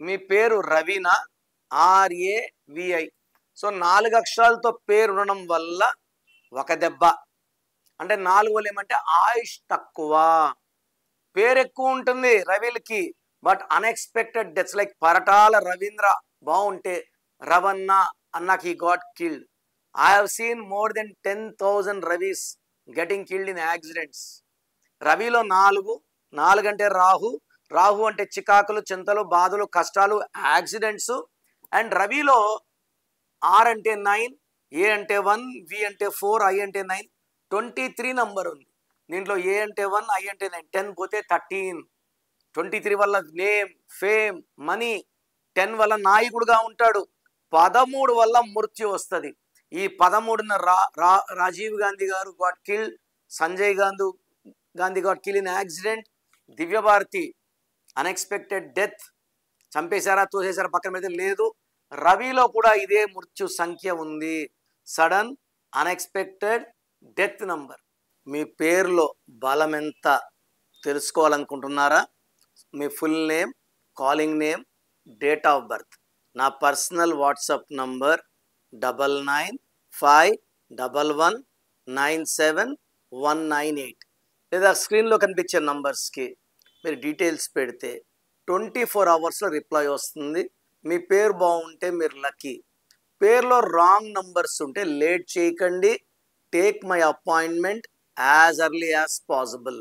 మీ పేరు Raveena, RAVI. So 4 అక్షరాలతో పేరు ఉండడం వల్ల ఒక దెబ్బ. అంటే 4 వల్ల ఏమంటే ఆయుష్ తక్కువ, పేరు ఎక్కువ ఉంటుంది రవిలకి, but unexpected deaths like Paritala Ravindra బాగుంటే రవన్న అన్నకి he got killed. I have seen more than 10,000 Ravis getting killed in accidents. రవిలో 4 అంటే రాహు అంటే చికాకులు, చింతలు, బాధలు, కష్టాలు, యాక్సిడెంట్స్. అండ్ రవిలో R అంటే 9, A అంటే 1, V అంటే 4, I అంటే 9, 23 నంబర్ ఉంది దీంట్లో. A అంటే 1, I అంటే 9, 10 పోతే 13. 23 వల్ల నేమ్, ఫేమ్, మనీ. 10 వల్ల నాయకుడుగా ఉంటాడు. 13 వల్ల మృత్యు వస్తుంది. ఈ 13న రాజీవ్ గాంధీ గారు got killed, Sanjay Gandhi got kill in accident, Divya Bharati unexpected death. చంపేశారా, తోసేశారా పక్కన పెడితే లేదు. రవిలో కూడా ఇదే మృత్యు సంఖ్య ఉంది, సడన్ అన్ఎక్స్పెక్టెడ్ డెత్ నంబర్. మీ పేరులో బలం ఎంత తెలుసుకోవాలనుకుంటున్నారా? మీ full name, calling name, date of birth. నా పర్సనల్ వాట్సాప్ నంబర్ 99511197,198 లేదా స్క్రీన్లో కనిపించే నంబర్స్కి మీరు డీటెయిల్స్ పెడితే 24 అవర్స్లో రిప్లై వస్తుంది. మీ పేరు బాగుంటే మీరు లక్కీ. పేరులో రాంగ్ నంబర్స్ ఉంటే లేట్ చేయకండి. Take my appointment as early as possible.